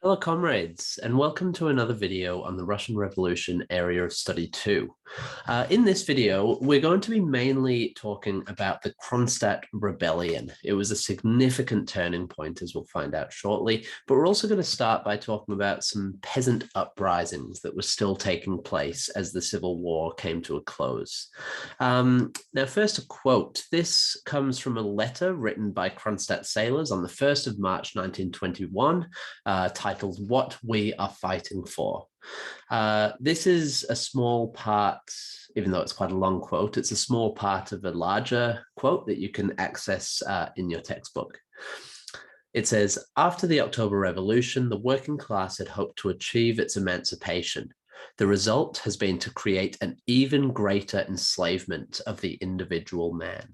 Hello, comrades, and welcome to another video on the Russian Revolution area of study 2. In this video, we're going to be mainly talking about the Kronstadt Rebellion. It was a significant turning point, as we'll find out shortly, but we're also going to start by talking about some peasant uprisings that were still taking place as the Civil War came to a close. Now, first, a quote. This comes from a letter written by Kronstadt Sailors on the 1st of March, 1921, titled "What We Are Fighting For." This is a small part, even though it's quite a long quote, it's a small part of a larger quote that you can access in your textbook. It says, "After the October Revolution, the working class had hoped to achieve its emancipation. The result has been to create an even greater enslavement of the individual man.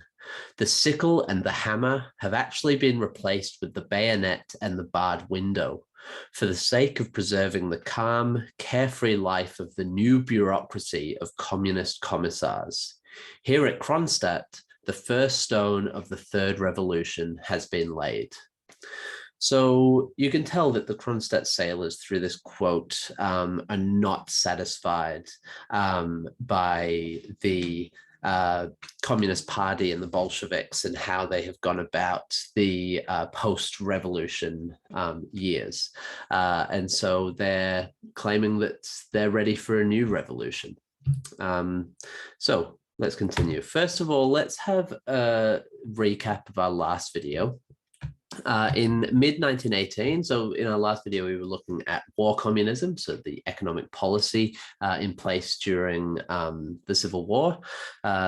The sickle and the hammer have actually been replaced with the bayonet and the barred window, for the sake of preserving the calm, carefree life of the new bureaucracy of communist commissars. Here at Kronstadt, the first stone of the third revolution has been laid." So you can tell that the Kronstadt Sailors, through this quote, are not satisfied by the Communist Party and the Bolsheviks and how they have gone about the post-revolution years. And so they're claiming that they're ready for a new revolution. So let's continue. First of all, let's have a recap of our last video. In mid-1918, so in our last video, we were looking at war communism, so the economic policy in place during the Civil War.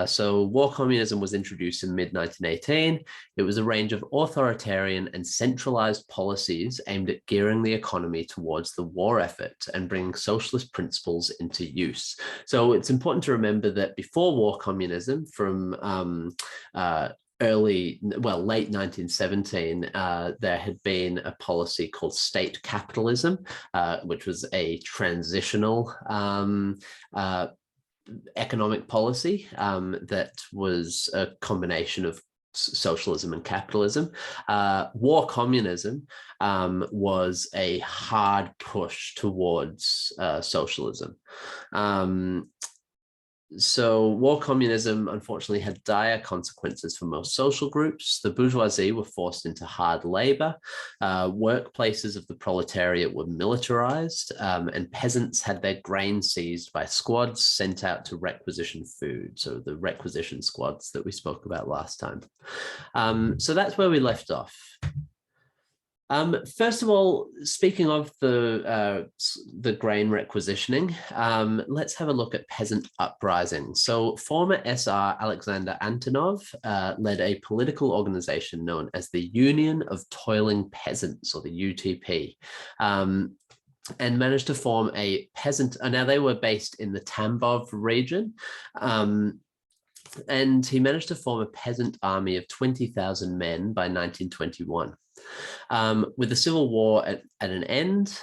So war communism was introduced in mid-1918. It was a range of authoritarian and centralized policies aimed at gearing the economy towards the war effort and bringing socialist principles into use. So it's important to remember that before war communism, from late 1917, there had been a policy called state capitalism, which was a transitional economic policy that was a combination of socialism and capitalism. War communism was a hard push towards socialism. So war communism, unfortunately, had dire consequences for most social groups. The bourgeoisie were forced into hard labor. Workplaces of the proletariat were militarized, and peasants had their grain seized by squads sent out to requisition food. So the requisition squads that we spoke about last time. So that's where we left off. First of all, speaking of the grain requisitioning, let's have a look at peasant uprisings. So former SR Alexander Antonov led a political organization known as the Union of Toiling Peasants, or the UTP. And managed to form a peasant, now they were based in the Tambov region, and he managed to form a peasant army of 20,000 men by 1921. With the Civil War at an end,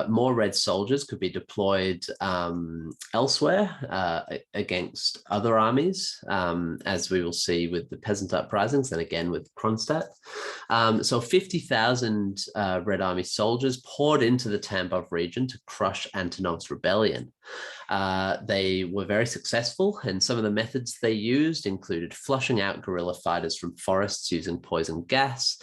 more Red soldiers could be deployed elsewhere against other armies, as we will see with the Peasant Uprisings and again with Kronstadt. So 50,000 Red Army soldiers poured into the Tambov region to crush Antonov's rebellion. They were very successful, and some of the methods they used included flushing out guerrilla fighters from forests using poison gas,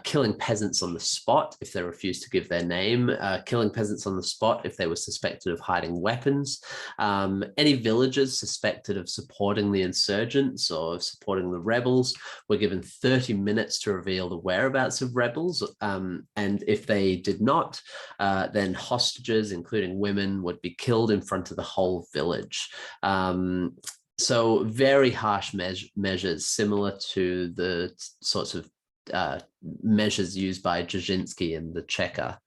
killing peasants on the spot if they refused to give their name, killing peasants on the spot if they were suspected of hiding weapons. Any villagers suspected of supporting the insurgents or supporting the rebels were given 30 minutes to reveal the whereabouts of rebels, and if they did not, then hostages, including women, would be killed in front of the whole village. So very harsh measures, similar to the sorts of measures used by Dzerzhinsky and the Cheka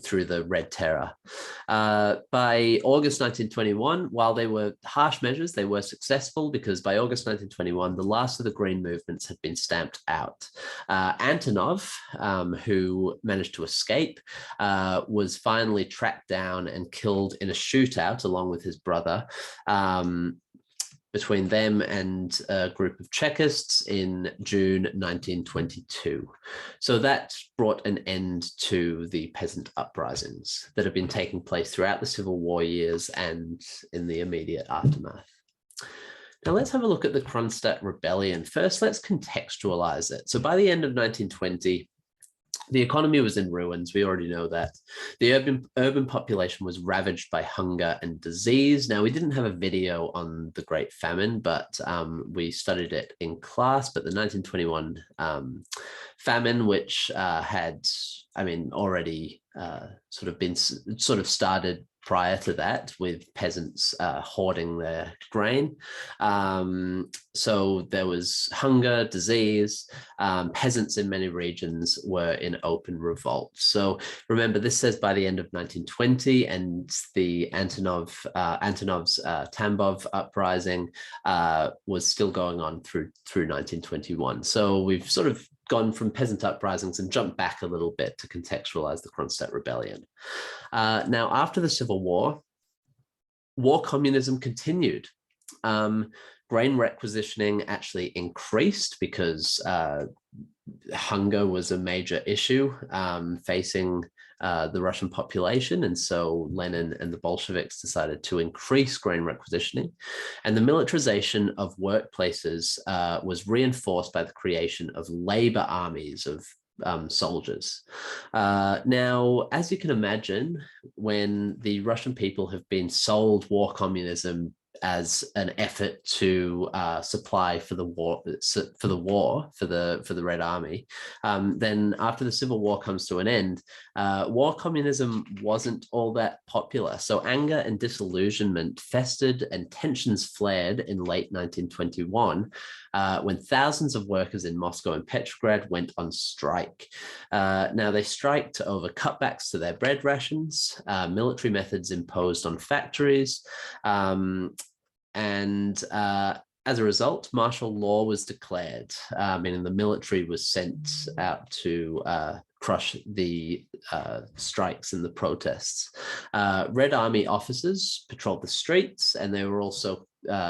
through the Red Terror. By August 1921, while they were harsh measures, they were successful, because by August 1921, the last of the Green movements had been stamped out. Antonov, who managed to escape, was finally tracked down and killed in a shootout along with his brother. between them and a group of Chekists in June 1922. So that brought an end to the Peasant Uprisings that have been taking place throughout the Civil War years and in the immediate aftermath. Now let's have a look at the Kronstadt Rebellion. First, let's contextualize it. So by the end of 1920, the economy was in ruins. We already know that. The urban population was ravaged by hunger and disease. Now, we didn't have a video on the Great Famine, but we studied it in class. But the 1921 famine, which had, already sort of started prior to that, with peasants hoarding their grain. So there was hunger, disease. Peasants in many regions were in open revolt. So remember, this says by the end of 1920, and the Antonov's Tambov uprising was still going on through 1921. So we've sort of gone from peasant uprisings and jumped back a little bit to contextualize the Kronstadt Rebellion. Now, after the Civil War, war communism continued. Grain requisitioning actually increased because hunger was a major issue facing the Russian population. And so Lenin and the Bolsheviks decided to increase grain requisitioning. And the militarization of workplaces was reinforced by the creation of labor armies of soldiers. Now, as you can imagine, when the Russian people have been sold war communism as an effort to supply for the Red Army, then after the Civil War comes to an end, war communism wasn't all that popular. So anger and disillusionment festered and tensions flared in late 1921 when thousands of workers in Moscow and Petrograd went on strike. Now, they striked over cutbacks to their bread rations, military methods imposed on factories, and as a result, martial law was declared, meaning the military was sent out to crush the strikes and the protests. Red Army officers patrolled the streets, and they were also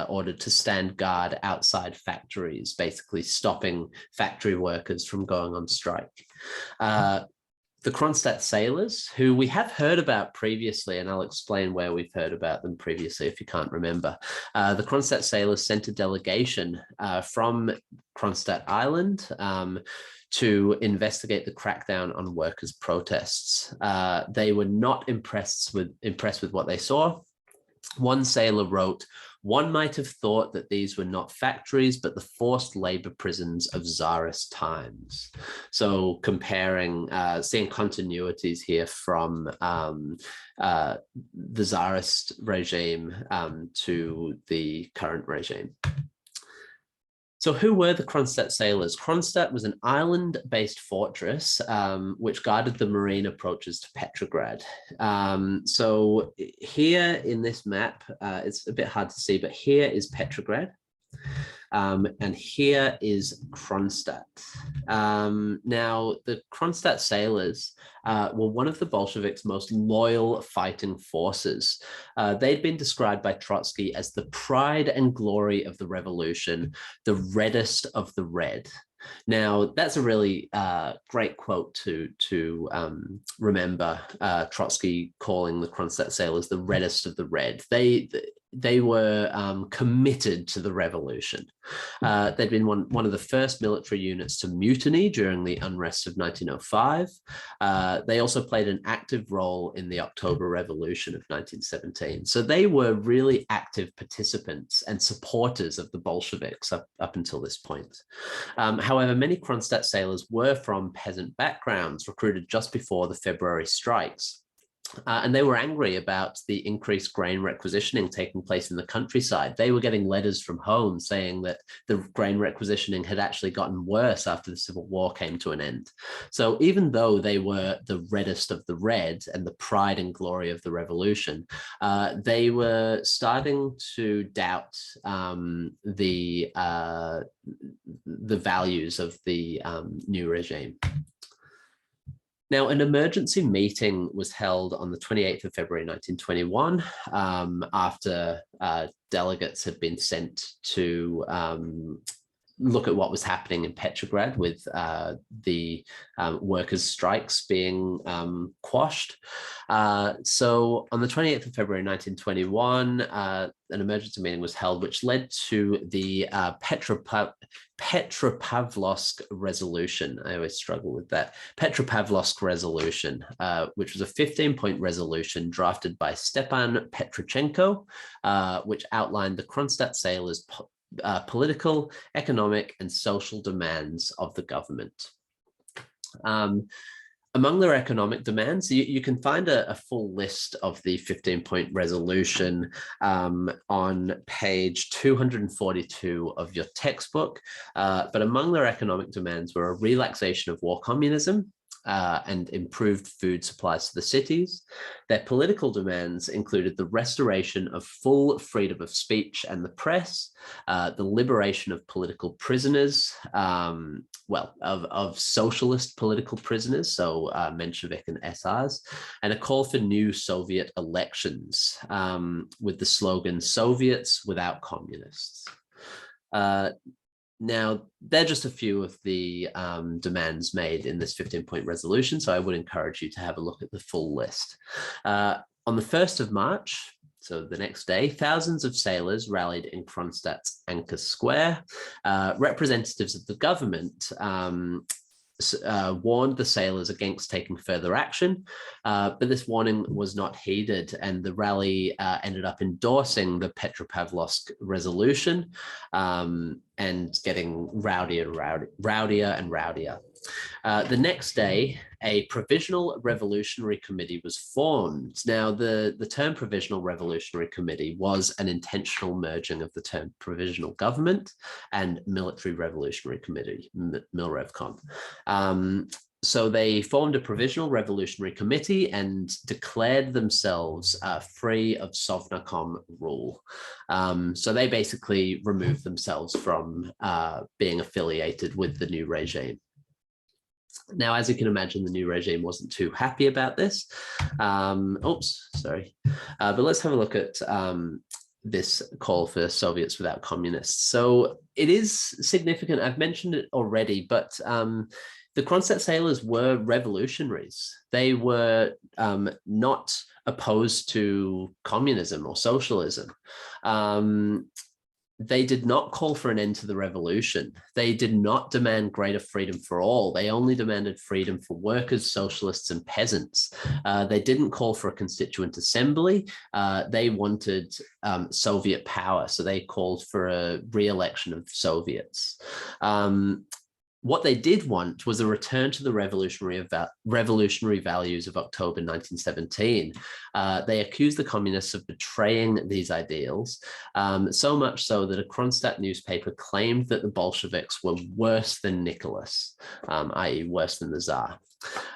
ordered to stand guard outside factories, basically stopping factory workers from going on strike. The Kronstadt Sailors, who we have heard about previously, and I'll explain where we've heard about them previously if you can't remember. The Kronstadt Sailors sent a delegation from Kronstadt Island to investigate the crackdown on workers' protests. They were not impressed with what they saw. One sailor wrote, "One might have thought that these were not factories, but the forced labor prisons of Tsarist times." So comparing, seeing continuities here from the Tsarist regime to the current regime. So who were the Kronstadt Sailors? Kronstadt was an island-based fortress which guarded the marine approaches to Petrograd. So here in this map, it's a bit hard to see, but here is Petrograd. And here is Kronstadt. Now, the Kronstadt Sailors were one of the Bolsheviks' most loyal fighting forces. They'd been described by Trotsky as the pride and glory of the revolution, the reddest of the red. Now, that's a really great quote to remember, Trotsky calling the Kronstadt Sailors the reddest of the red. They were committed to the revolution. They'd been one of the first military units to mutiny during the unrest of 1905. They also played an active role in the October Revolution of 1917. So they were really active participants and supporters of the Bolsheviks up until this point. However, many Kronstadt sailors were from peasant backgrounds, recruited just before the February strikes. And they were angry about the increased grain requisitioning taking place in the countryside. They were getting letters from home saying that the grain requisitioning had actually gotten worse after the Civil War came to an end. So even though they were the reddest of the red and the pride and glory of the revolution, they were starting to doubt the values of the new regime. Now, an emergency meeting was held on the 28th of February 1921 after delegates had been sent to look at what was happening in Petrograd with the workers' strikes being quashed. So on the 28th of February 1921, an emergency meeting was held, which led to the Petropavlovsk resolution. I always struggle with that. Petropavlovsk resolution, which was a 15-point resolution drafted by Stepan Petrochenko, which outlined the Kronstadt Sailors' political, economic, and social demands of the government. Among their economic demands, you can find a full list of the 15-point resolution on page 242 of your textbook. But among their economic demands were a relaxation of war communism, and improved food supplies to the cities. Their political demands included the restoration of full freedom of speech and the press, the liberation of political prisoners, of socialist political prisoners, so Menshevik and SRs, and a call for new Soviet elections with the slogan, "Soviets without communists." Now, they're just a few of the demands made in this 15-point resolution, so I would encourage you to have a look at the full list. On the 1st of March, so the next day, thousands of sailors rallied in Kronstadt's Anchor Square. Representatives of the government warned the sailors against taking further action, but this warning was not heeded, and the rally ended up endorsing the Petropavlovsk resolution and getting rowdier and rowdier. The next day, a provisional revolutionary committee was formed. Now, the term provisional revolutionary committee was an intentional merging of the term provisional government and military revolutionary committee, Milrevcom. So they formed a provisional revolutionary committee and declared themselves free of Sovnarkom rule. So they basically removed themselves from being affiliated with the new regime. Now, as you can imagine, the new regime wasn't too happy about this. But let's have a look at this call for Soviets without communists. So it is significant. I've mentioned it already, but the Kronstadt Sailors were revolutionaries. They were not opposed to communism or socialism. They did not call for an end to the revolution. They did not demand greater freedom for all. They only demanded freedom for workers, socialists, and peasants. They didn't call for a constituent assembly. They wanted Soviet power, so they called for a re-election of Soviets. What they did want was a return to the revolutionary values of October 1917. They accused the communists of betraying these ideals, so much so that a Kronstadt newspaper claimed that the Bolsheviks were worse than Nicholas, i.e. worse than the Tsar.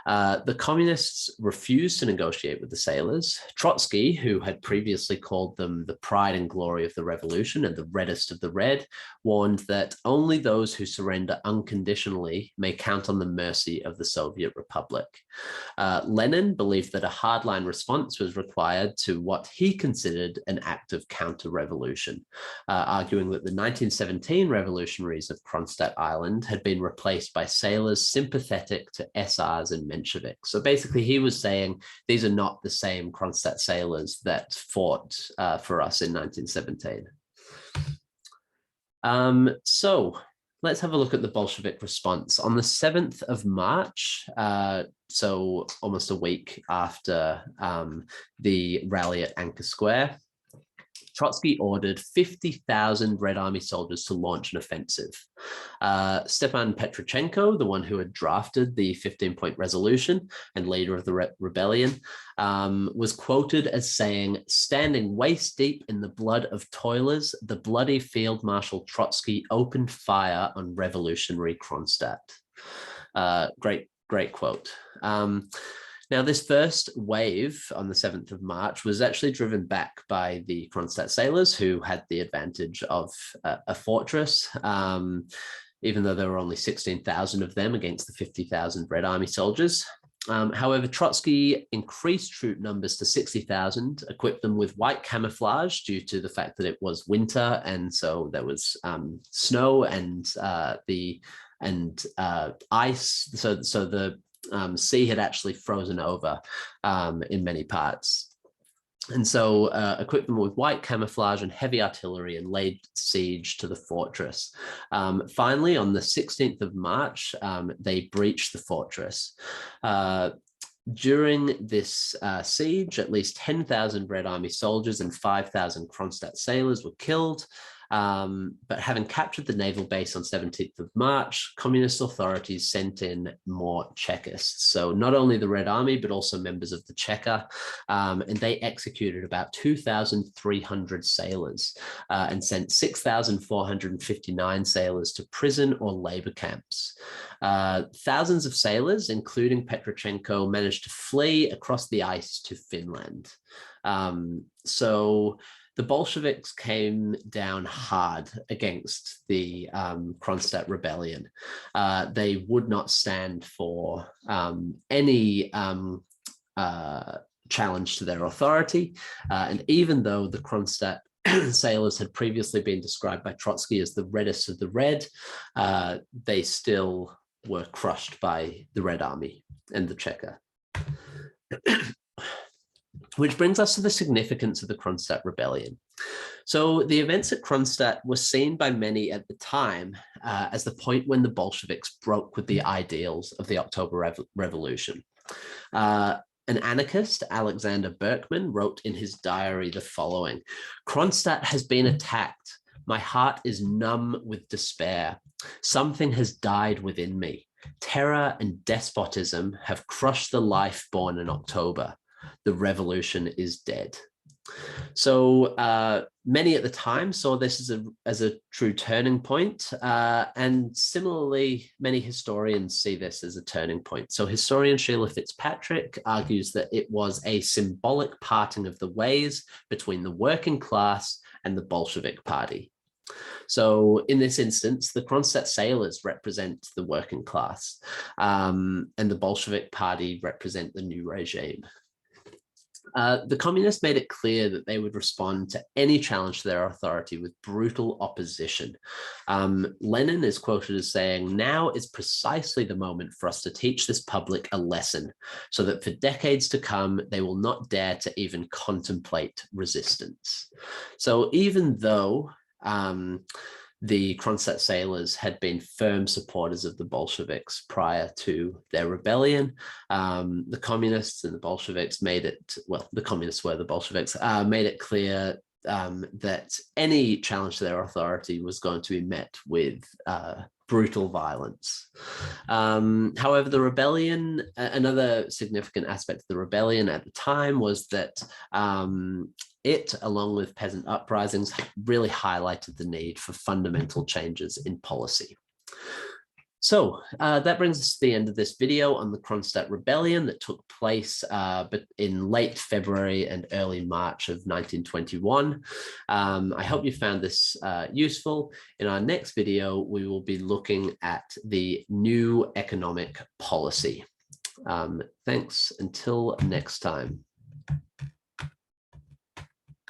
The communists refused to negotiate with the sailors. Trotsky, who had previously called them the pride and glory of the revolution and the reddest of the red, warned that only those who surrender unconditionally may count on the mercy of the Soviet Republic. Lenin believed that a hardline response was required to what he considered an act of counter-revolution, arguing that the 1917 revolutionaries of Kronstadt Island had been replaced by sailors sympathetic to SRs and Mensheviks. So basically he was saying these are not the same Kronstadt sailors that fought for us in 1917. So let's have a look at the Bolshevik response. On the 7th of March, so almost a week after the rally at Anchor Square, Trotsky ordered 50,000 Red Army soldiers to launch an offensive. Stepan Petrochenko, the one who had drafted the 15-point resolution and leader of the rebellion, was quoted as saying, "Standing waist deep in the blood of toilers, the bloody Field Marshal Trotsky opened fire on revolutionary Kronstadt." Great quote. Now, this first wave on the 7th of March was actually driven back by the Kronstadt Sailors, who had the advantage of a fortress, even though there were only 16,000 of them against the 50,000 Red Army soldiers. However, Trotsky increased troop numbers to 60,000, equipped them with white camouflage due to the fact that it was winter, and so there was snow and ice. So the sea had actually frozen over in many parts. And so equipped them with white camouflage and heavy artillery and laid siege to the fortress. Finally, on the 16th of March, they breached the fortress. During this siege, at least 10,000 Red Army soldiers and 5,000 Kronstadt sailors were killed. But having captured the naval base on 17th of March, communist authorities sent in more Chekists. So not only the Red Army, but also members of the Cheka, and they executed about 2,300 sailors and sent 6,459 sailors to prison or labor camps. Thousands of sailors, including Petrochenko, managed to flee across the ice to Finland. So the Bolsheviks came down hard against the Kronstadt Rebellion. They would not stand for any challenge to their authority. And even though the Kronstadt sailors had previously been described by Trotsky as the reddest of the red, they still were crushed by the Red Army and the Cheka. Which brings us to the significance of the Kronstadt Rebellion. So the events at Kronstadt were seen by many at the time as the point when the Bolsheviks broke with the ideals of the October Revolution. An anarchist, Alexander Berkman, wrote in his diary the following: "Kronstadt has been attacked. My heart is numb with despair. Something has died within me. Terror and despotism have crushed the life born in October. The revolution is dead." So many at the time saw this as a true turning point, and similarly, many historians see this as a turning point. So historian Sheila Fitzpatrick argues that it was a symbolic parting of the ways between the working class and the Bolshevik Party. So in this instance, the Kronstadt Sailors represent the working class, and the Bolshevik Party represent the new regime. The communists made it clear that they would respond to any challenge to their authority with brutal opposition. Lenin is quoted as saying, "Now is precisely the moment for us to teach this public a lesson, so that for decades to come, they will not dare to even contemplate resistance." So even though the Kronstadt sailors had been firm supporters of the Bolsheviks prior to their rebellion, the communists and the Bolsheviks made it, well, the communists were the Bolsheviks, made it clear that any challenge to their authority was going to be met with brutal violence. However, the rebellion, another significant aspect of the rebellion at the time was that it, along with Peasant Uprisings, really highlighted the need for fundamental changes in policy. So that brings us to the end of this video on the Kronstadt Rebellion that took place in late February and early March of 1921. I hope you found this useful. In our next video, we will be looking at the new economic policy. Thanks, until next time.